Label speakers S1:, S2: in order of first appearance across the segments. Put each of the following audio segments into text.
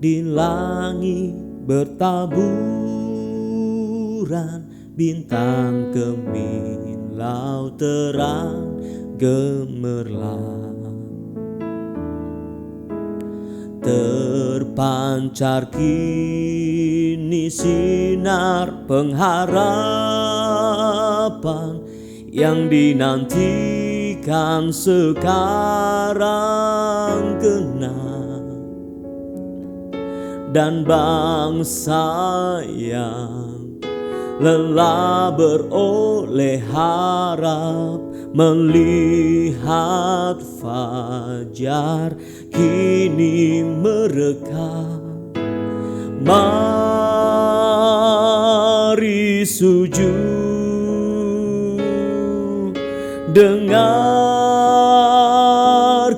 S1: di langit bertaburan, bintang kemilau terang gemerlap. Terpancar kini sinar pengharapan yang dinantikan sekarang genap, dan bangsa yang lelah beroleh harap melihat fajar kini mereka. Mari sujud, dengar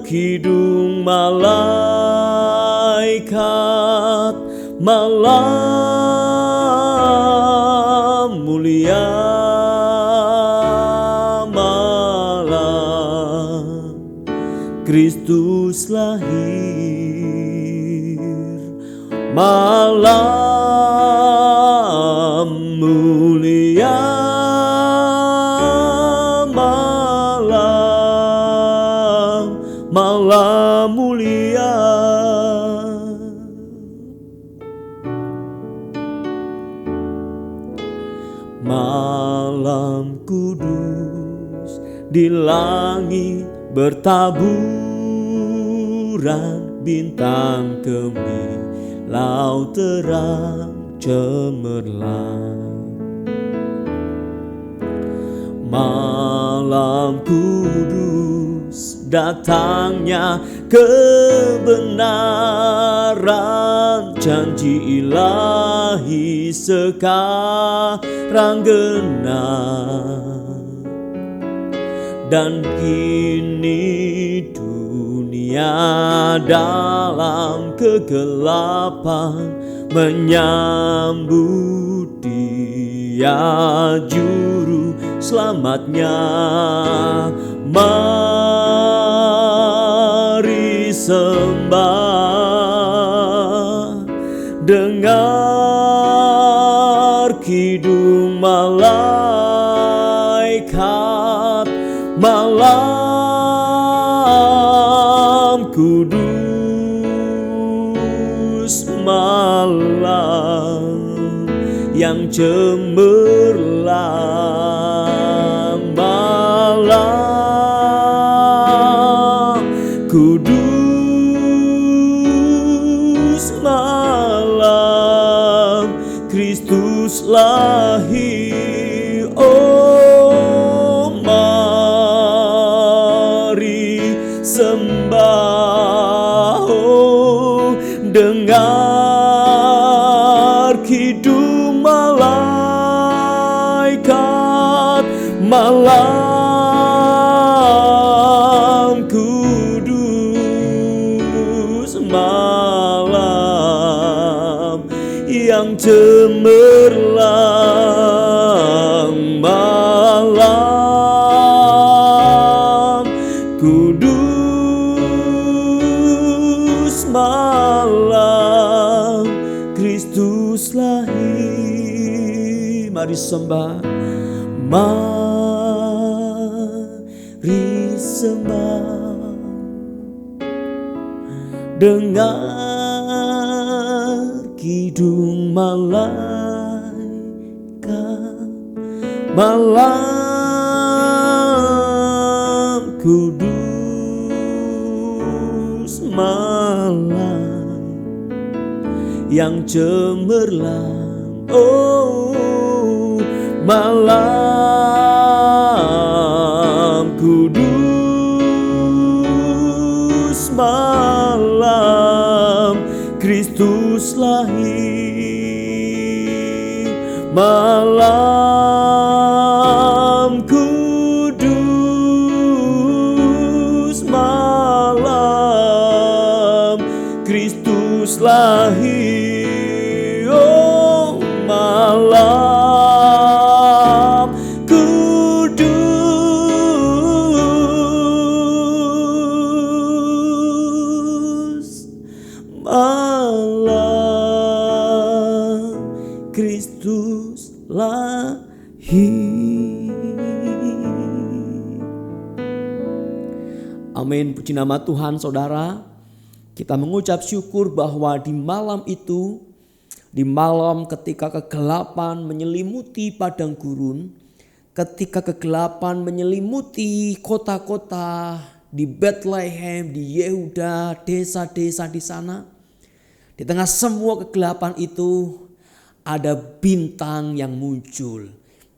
S1: kidung malaikat, malam mulia, malam Kristus lahir, malam mulia, malam mulia. Malam kudus di langit bertaburan, bintang kemilau terang cemerlang. Malam kudus datangnya kebenaran, janji ilahi sekarang genap, dan kini dunia dalam kegelapan menyambut Dia juru selamatnya. Mari sembah, dengar kidung malaikat, malam kudus, malam yang cemerlang, malam kudus, malam Kristus lahir. Oh, mari sembah, oh, dengar kidung malaikat, malam kudus, malam yang cemerlang, malam kudus, malam Kristus lahir. Mari sembah, mari sembah, dengar kidung malaikat, malam kudus, malam yang cemerlang. Oh, malam kudus, malam Kristus lahir, malam kudus, malam Kristus lahir. Oh, malam kudus, malam Kristus lahir. Amin, puji nama Tuhan saudara. Kita mengucap syukur bahwa di malam itu, di malam ketika kegelapan menyelimuti padang gurun, ketika kegelapan menyelimuti kota-kota di Bethlehem, di Yehuda, desa-desa di sana, di tengah semua kegelapan itu ada bintang yang muncul.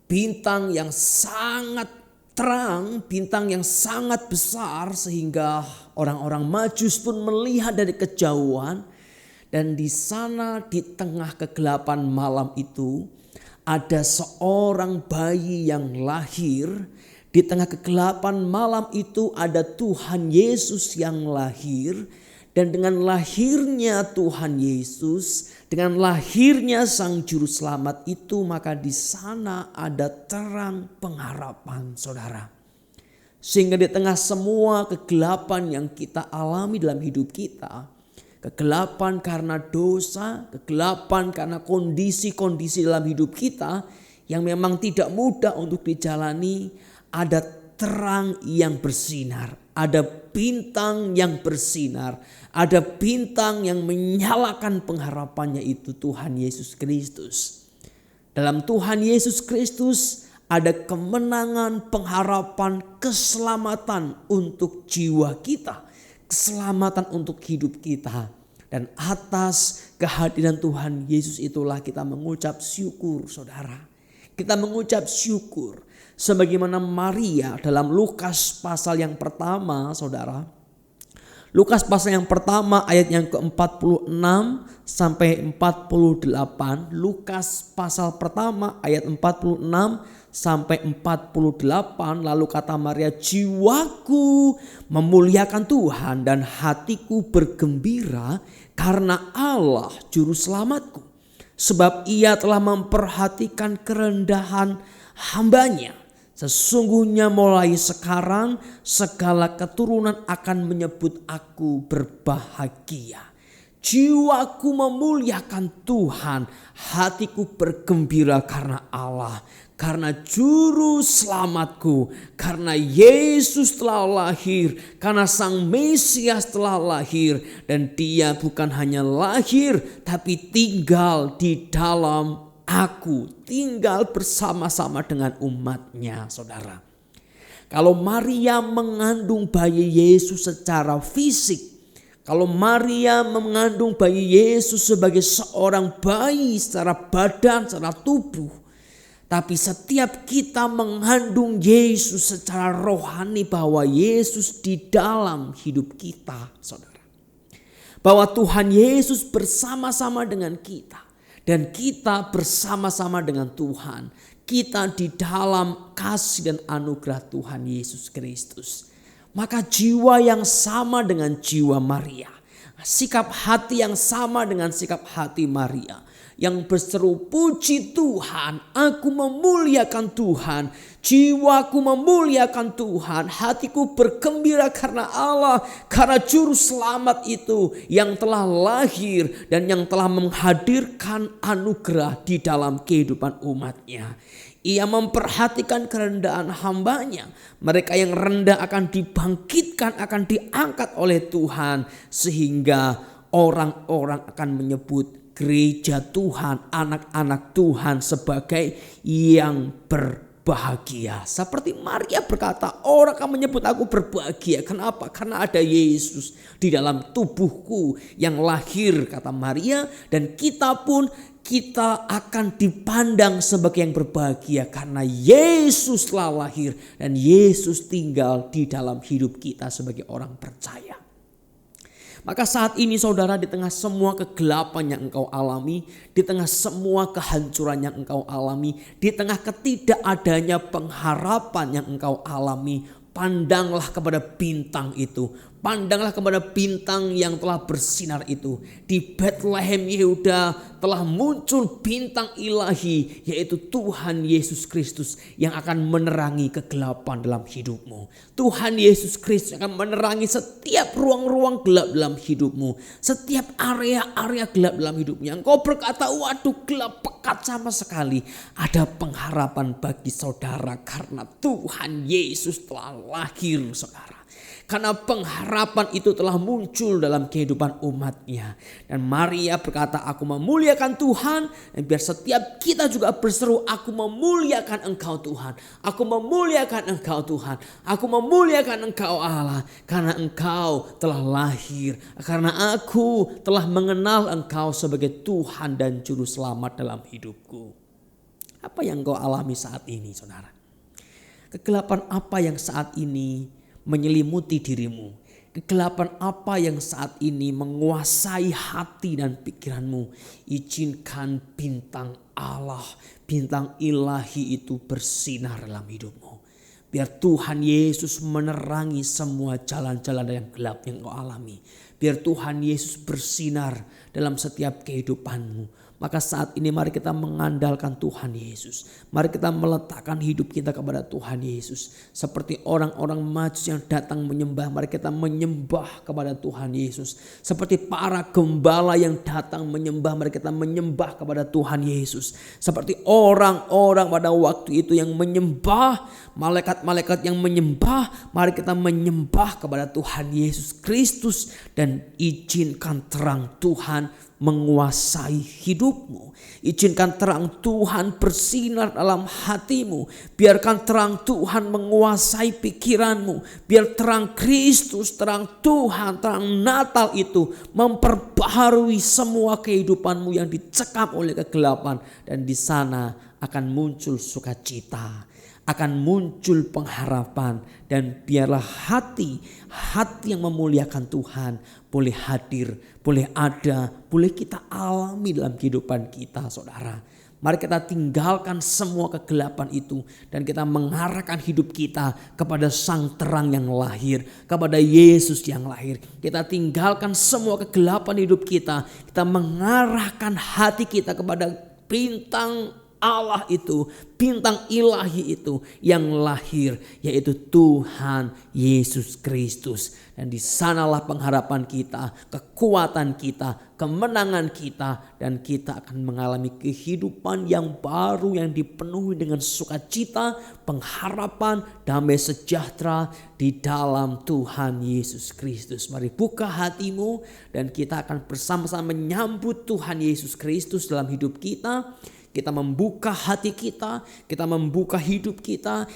S1: Bintang yang sangat terang, bintang yang sangat besar sehingga orang-orang Majus pun melihat dari kejauhan. Dan di sana di tengah kegelapan malam itu ada seorang bayi yang lahir. Di tengah kegelapan malam itu ada Tuhan Yesus yang lahir. Dan dengan lahirnya Tuhan Yesus, dengan lahirnya Sang Juru Selamat itu, maka di sana ada terang pengharapan saudara. Sehingga di tengah semua kegelapan yang kita alami dalam hidup kita, kegelapan karena dosa, kegelapan karena kondisi-kondisi dalam hidup kita yang memang tidak mudah untuk dijalani, ada terang yang bersinar, ada bintang yang bersinar, ada bintang yang menyalakan pengharapannya, itu Tuhan Yesus Kristus. Dalam Tuhan Yesus Kristus ada kemenangan, pengharapan, keselamatan untuk jiwa kita, keselamatan untuk hidup kita. Dan atas kehadiran Tuhan Yesus itulah kita mengucap syukur saudara. Kita mengucap syukur. Sebagaimana Maria dalam Lukas pasal yang pertama saudara. Lukas pasal yang pertama ayat yang ke-46 sampai 48. Lukas pasal pertama ayat 46 sampai 48. Lalu kata Maria, jiwaku memuliakan Tuhan dan hatiku bergembira karena Allah Juru Selamatku. Sebab ia telah memperhatikan kerendahan hamba-Nya. Sesungguhnya mulai sekarang segala keturunan akan menyebut aku berbahagia. Jiwaku memuliakan Tuhan, hatiku bergembira karena Allah, karena Juru Selamatku, karena Yesus telah lahir, karena Sang Mesias telah lahir. Dan Dia bukan hanya lahir tapi tinggal di dalam aku, tinggal bersama-sama dengan umatnya saudara. Kalau Maria mengandung bayi Yesus secara fisik, kalau Maria mengandung bayi Yesus sebagai seorang bayi secara badan, secara tubuh, tapi setiap kita mengandung Yesus secara rohani, bahwa Yesus di dalam hidup kita saudara. Bahwa Tuhan Yesus bersama-sama dengan kita. Dan kita bersama-sama dengan Tuhan. Kita di dalam kasih dan anugerah Tuhan Yesus Kristus. Maka jiwa yang sama dengan jiwa Maria. Sikap hati yang sama dengan sikap hati Maria. Yang berseru, puji Tuhan, aku memuliakan Tuhan. Jiwaku memuliakan Tuhan, hatiku bergembira karena Allah, karena Juru Selamat itu yang telah lahir dan yang telah menghadirkan anugerah di dalam kehidupan umatnya. Ia memperhatikan kerendahan hamba-Nya. Mereka yang rendah akan dibangkitkan, akan diangkat oleh Tuhan, sehingga orang-orang akan menyebut gereja Tuhan, anak-anak Tuhan sebagai yang berbahagia. Seperti Maria berkata, orang akan menyebut aku berbahagia. Kenapa? Karena ada Yesus di dalam tubuhku yang lahir, kata Maria. Dan kita pun, kita akan dipandang sebagai yang berbahagia karena Yesus telah lahir dan Yesus tinggal di dalam hidup kita sebagai orang percaya. Maka saat ini saudara, di tengah semua kegelapan yang engkau alami, di tengah semua kehancuran yang engkau alami, di tengah ketidakadanya pengharapan yang engkau alami, pandanglah kepada bintang itu. Pandanglah kepada bintang yang telah bersinar itu. Di Bethlehem Yehuda telah muncul bintang ilahi, yaitu Tuhan Yesus Kristus yang akan menerangi kegelapan dalam hidupmu. Tuhan Yesus Kristus akan menerangi setiap ruang-ruang gelap dalam hidupmu. Setiap area-area gelap dalam hidupmu. Yang kau berkata, waduh gelap pekat sama sekali. Ada pengharapan bagi saudara karena Tuhan Yesus telah lahir, saudara. Karena pengharapan itu telah muncul dalam kehidupan umatnya. Dan Maria berkata, aku memuliakan Tuhan. Dan biar setiap kita juga berseru, aku memuliakan Engkau Tuhan. Aku memuliakan Engkau Tuhan. Aku memuliakan Engkau Allah. Karena Engkau telah lahir. Karena aku telah mengenal Engkau sebagai Tuhan dan Juru Selamat dalam hidupku. Apa yang kau alami saat ini, saudara? Kegelapan apa yang saat ini menyelimuti dirimu? Kegelapan apa yang saat ini menguasai hati dan pikiranmu? Izinkan bintang Allah, bintang ilahi itu bersinar dalam hidupmu. Biar Tuhan Yesus menerangi semua jalan-jalan yang gelap yang kau alami. Biar Tuhan Yesus bersinar dalam setiap kehidupanmu. Maka saat ini mari kita mengandalkan Tuhan Yesus. Mari kita meletakkan hidup kita kepada Tuhan Yesus. Seperti orang-orang Majus yang datang menyembah, mari kita menyembah kepada Tuhan Yesus. Seperti para gembala yang datang menyembah, mari kita menyembah kepada Tuhan Yesus. Seperti orang-orang pada waktu itu yang menyembah, malaikat-malaikat yang menyembah, mari kita menyembah kepada Tuhan Yesus Kristus. Dan izinkan terang Tuhan menguasai hidupmu. Izinkan terang Tuhan bersinar dalam hatimu. Biarkan terang Tuhan menguasai pikiranmu. Biar terang Kristus, terang Tuhan, terang Natal itu memperbaharui semua kehidupanmu yang dicekam oleh kegelapan. Dan di sana akan muncul sukacita, akan muncul pengharapan. Dan biarlah hati yang memuliakan Tuhan boleh hadir, boleh ada, boleh kita alami dalam kehidupan kita, saudara. Mari kita tinggalkan semua kegelapan itu dan kita mengarahkan hidup kita kepada Sang Terang yang lahir, kepada Yesus yang lahir. Kita tinggalkan semua kegelapan hidup kita, kita mengarahkan hati kita kepada bintang Allah itu, bintang ilahi itu yang lahir, yaitu Tuhan Yesus Kristus. Dan di sanalah pengharapan kita, kekuatan kita, kemenangan kita, dan kita akan mengalami kehidupan yang baru yang dipenuhi dengan sukacita, pengharapan, damai sejahtera di dalam Tuhan Yesus Kristus. Mari buka hatimu dan kita akan bersama-sama menyambut Tuhan Yesus Kristus dalam hidup kita. Kita membuka hati kita membuka hidup kita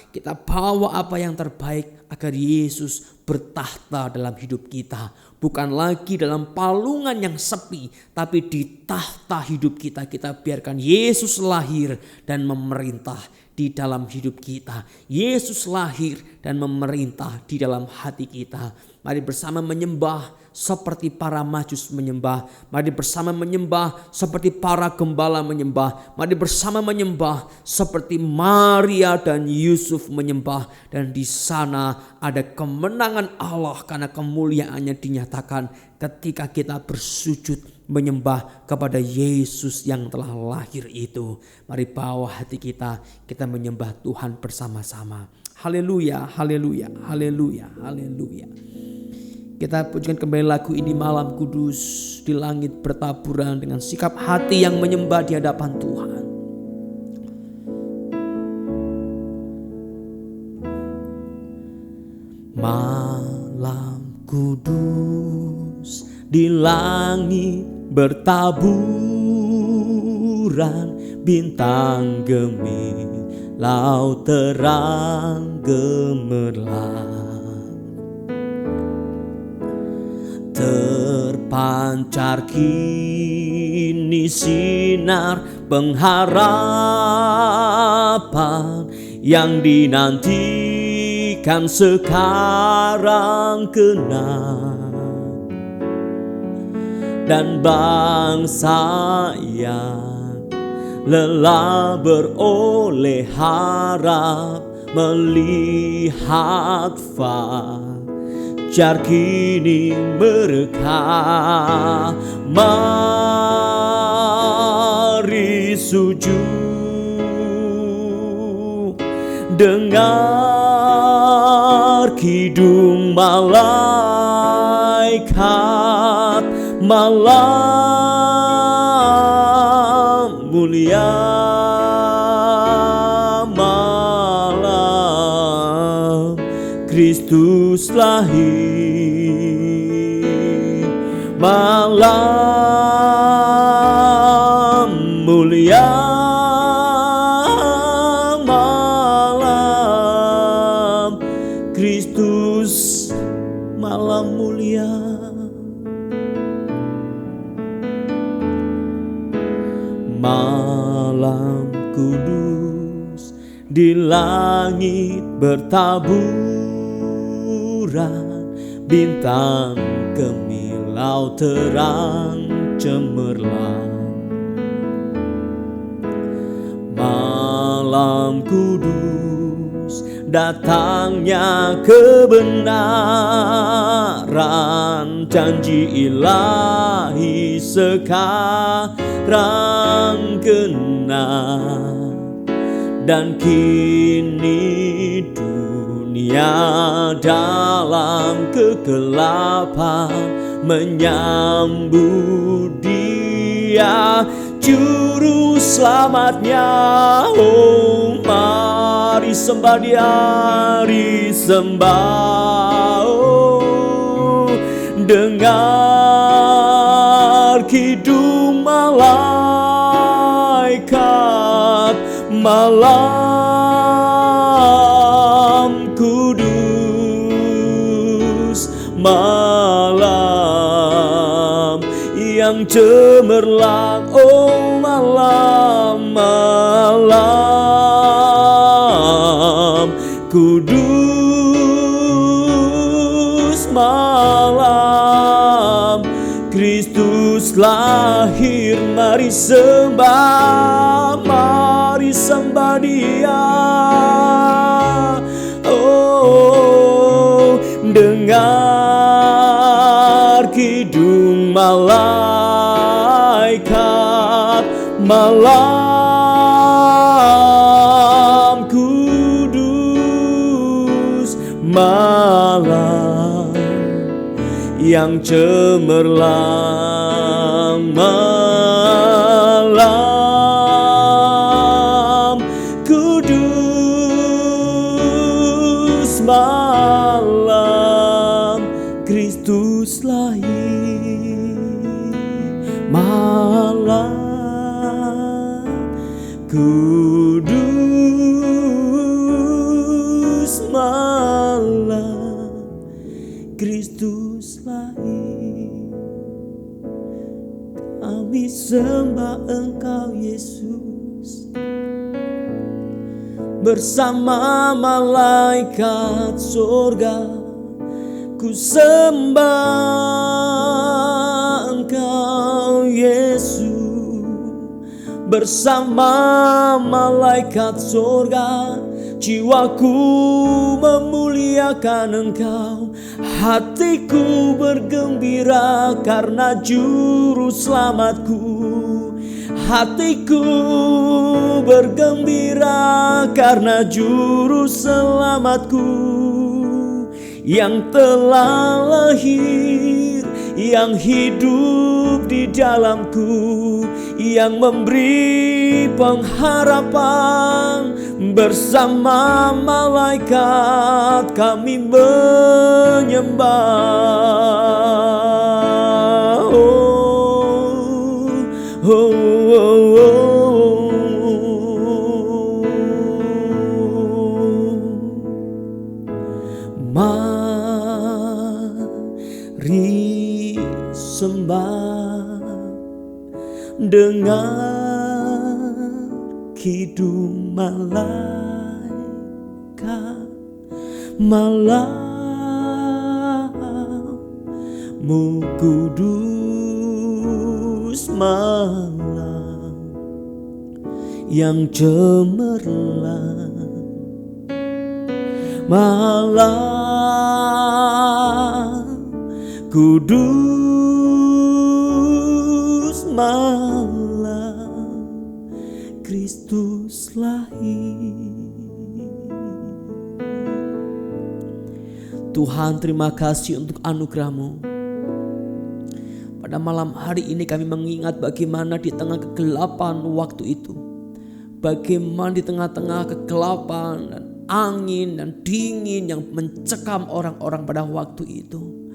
S1: bawa apa yang terbaik agar Yesus bertahta dalam hidup kita. Bukan lagi dalam palungan yang sepi, tapi di tahta hidup kita biarkan Yesus lahir dan memerintah di dalam hidup kita. Yesus lahir dan memerintah di dalam hati kita. Mari bersama menyembah seperti para Majus menyembah. Mari bersama menyembah seperti para gembala menyembah. Mari bersama menyembah seperti Maria dan Yusuf menyembah. Dan di sana ada kemenangan Allah karena kemuliaannya dinyatakan ketika kita bersujud menyembah kepada Yesus yang telah lahir itu. Mari bawa hati kita menyembah Tuhan bersama-sama. Haleluya, haleluya, haleluya, haleluya. Kita pujikan kembali lagu ini, Malam Kudus. Di langit bertaburan dengan sikap hati yang menyembah di hadapan Tuhan. Malam kudus di langit bertaburan, bintang gemilau terang gemerlap. Terpancar kini sinar pengharapan yang dinantikan sekarang genap. Dan bangsa yang lelah beroleh harap melihat fajar ujar kini mereka, mari sujud, dengar kidung malaikat, malam mulia, malam Kristus lahir, malam mulia, malam Kristus, malam mulia. Malam kudus di langit bertaburan, bintang kemilau terang cemerlang. Malam kudus datangnya kebenaran, janji ilahi sekarang genap, dan kini dunia dalam kegelapan menyambut Dia juru selamatnya. Oh, mari sembah Dia, mari sembah. Oh, dengar kidung malaikat, malam kudus, malam yang cemerlang. Oh, malam, malam kudus, malam Kristus lahir. Mari sembah, mari sembah Dia. Oh, dengar kidung malaikat, malam kudus, malam yang cemerlang, malam kudus, malam Kristus lahir, malam kudus, malam Kristus lahir. Kami sembah Engkau Yesus, bersama malaikat surga. Ku sembah Engkau Yesus, bersama malaikat surga. Jiwaku memuliakan Engkau, hatiku bergembira karena juru selamatku. Hatiku bergembira karena juru selamatku, yang telah lahir, yang hidup di dalamku, yang memberi pengharapan. Bersama malaikat kami menyembah. Oh, oh, oh, oh. Mari sembah, dengar kidung malaikat, malammu kudus, malam yang cemerlang, malam Kudus malam Kristus lahir. Tuhan, terima kasih untuk anugerah-Mu. Pada malam hari ini kami mengingat bagaimana di tengah kegelapan waktu itu, bagaimana di tengah-tengah kegelapan dan angin dan dingin yang mencekam orang-orang pada waktu itu,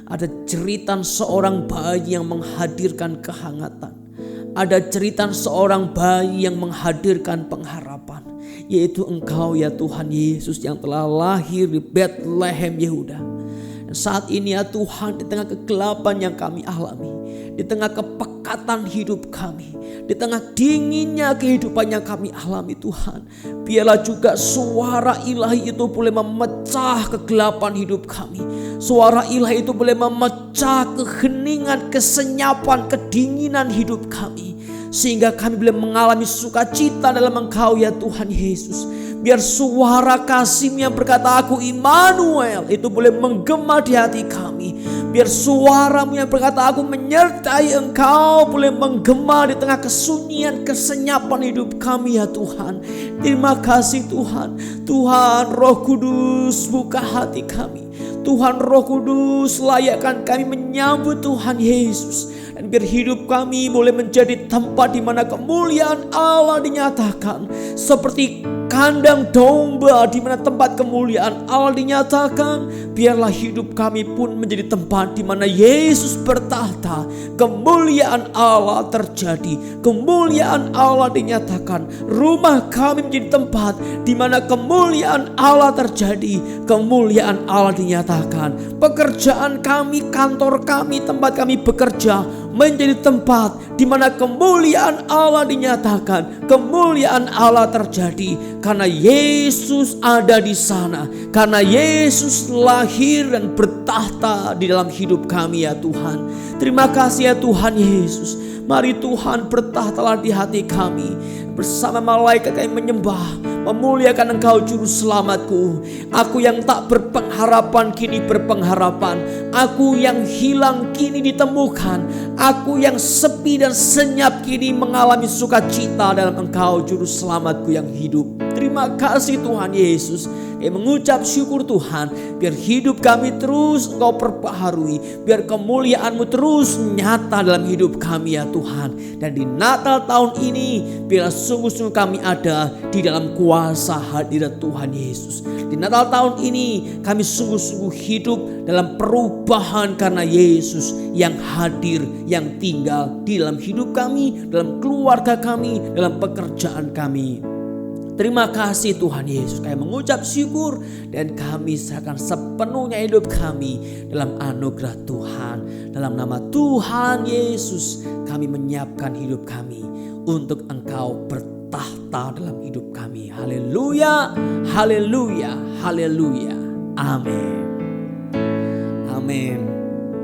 S1: ada cerita seorang bayi yang menghadirkan kehangatan. Ada cerita seorang bayi yang menghadirkan pengharapan, yaitu Engkau ya Tuhan Yesus yang telah lahir di Bethlehem Yehuda. Dan saat ini ya Tuhan, di tengah kegelapan yang kami alami, di tengah kepekatan hidup kami, di tengah dinginnya kehidupan yang kami alami Tuhan, biarlah juga suara ilahi itu boleh memecah kegelapan hidup kami. Suara ilahi itu boleh memecah keheningan, kesenyapan, kedinginan hidup kami, sehingga kami boleh mengalami sukacita dalam Engkau ya Tuhan Yesus. Biar suara kasih-Mu yang berkata aku Immanuel itu boleh menggema di hati kami. Biar suara-Mu yang berkata aku menyertai Engkau boleh menggema di tengah kesunyian, kesenyapan hidup kami ya Tuhan. Terima kasih Tuhan. Tuhan Roh Kudus, buka hati kami. Tuhan Roh Kudus, layakkan kami menyambut Tuhan Yesus. Dan biar hidup kami boleh menjadi tempat di mana kemuliaan Allah dinyatakan. Seperti kandang domba di mana tempat kemuliaan Allah dinyatakan, biarlah hidup kami pun menjadi tempat di mana Yesus bertahta. Kemuliaan Allah terjadi, kemuliaan Allah dinyatakan. Rumah kami menjadi tempat di mana kemuliaan Allah terjadi, kemuliaan Allah dinyatakan. Pekerjaan kami, kantor kami, tempat kami bekerja menjadi tempat di mana kemuliaan Allah dinyatakan, kemuliaan Allah terjadi. Karena Yesus ada di sana, karena Yesus lahir dan bertahta di dalam hidup kami ya Tuhan. Terima kasih ya Tuhan Yesus. Mari Tuhan bertahtalah di hati kami. Bersama malaikat kami menyembah, memuliakan Engkau Juru Selamatku. Aku yang tak berpengharapan kini berpengharapan. Aku yang hilang kini ditemukan. Aku yang sepi dan senyap kini mengalami sukacita dalam Engkau Juru Selamatku yang hidup. Terima kasih Tuhan Yesus. Kami mengucap syukur Tuhan, biar hidup kami terus Engkau perbaharui, biar kemuliaan-Mu terus nyata dalam hidup kami ya Tuhan. Dan di Natal tahun ini, biar sungguh-sungguh kami ada di dalam kuasa hadirat Tuhan Yesus. Di Natal tahun ini kami sungguh-sungguh hidup dalam perubahan karena Yesus yang hadir, yang tinggal di dalam hidup kami, dalam keluarga kami, dalam pekerjaan kami. Terima kasih Tuhan Yesus. Kami mengucap syukur dan kami serahkan sepenuhnya hidup kami dalam anugerah Tuhan. Dalam nama Tuhan Yesus kami menyiapkan hidup kami untuk Engkau bertahta dalam hidup kami. Haleluya, haleluya, haleluya. Amin. Amin.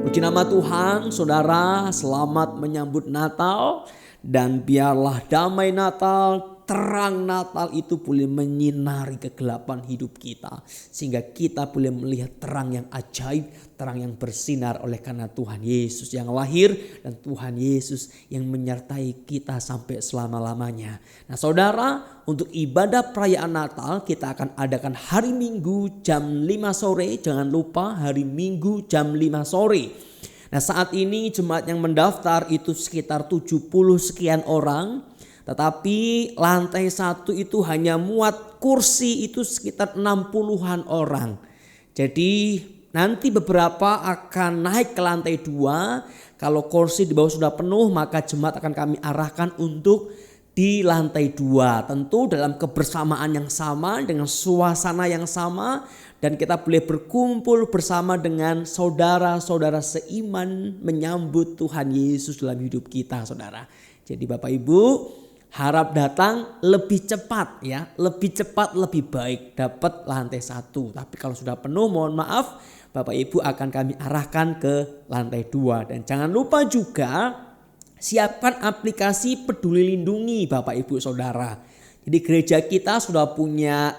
S1: Puji nama Tuhan. Saudara, selamat menyambut Natal. Dan biarlah damai Natal, terang Natal itu boleh menyinari kegelapan hidup kita. Sehingga kita boleh melihat terang yang ajaib, terang yang bersinar oleh karena Tuhan Yesus yang lahir. Dan Tuhan Yesus yang menyertai kita sampai selama-lamanya. Nah saudara, untuk ibadah perayaan Natal kita akan adakan hari Minggu jam 5 sore. Jangan lupa hari Minggu jam 5 sore. Nah saat ini jemaat yang mendaftar itu sekitar 70 sekian orang. Tetapi lantai 1 itu hanya muat kursi itu sekitar 60-an orang. Jadi nanti beberapa akan naik ke lantai 2. Kalau kursi di bawah sudah penuh maka jemaat akan kami arahkan untuk di lantai 2. Tentu dalam kebersamaan yang sama, dengan suasana yang sama. Dan kita boleh berkumpul bersama dengan saudara-saudara seiman menyambut Tuhan Yesus dalam hidup kita saudara. Jadi Bapak Ibu harap datang lebih cepat ya. Lebih cepat lebih baik dapat lantai 1. Tapi kalau sudah penuh mohon maaf Bapak Ibu akan kami arahkan ke lantai 2. Dan jangan lupa juga siapkan aplikasi Peduli Lindungi Bapak Ibu Saudara. Jadi gereja kita sudah punya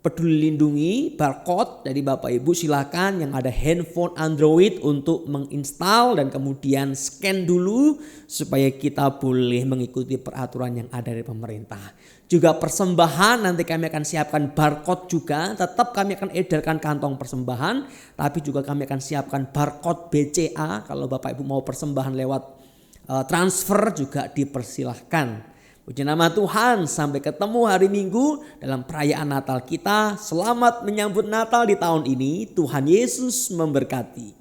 S1: Peduli Lindungi, barcode dari Bapak Ibu silakan yang ada handphone Android untuk menginstal dan kemudian scan dulu supaya kita boleh mengikuti peraturan yang ada dari pemerintah. Juga persembahan nanti kami akan siapkan barcode juga, tetap kami akan edarkan kantong persembahan, tapi juga kami akan siapkan barcode BCA kalau Bapak Ibu mau persembahan lewat transfer juga dipersilahkan. Puji nama Tuhan, sampai ketemu hari Minggu dalam perayaan Natal kita. Selamat menyambut Natal di tahun ini. Tuhan Yesus memberkati.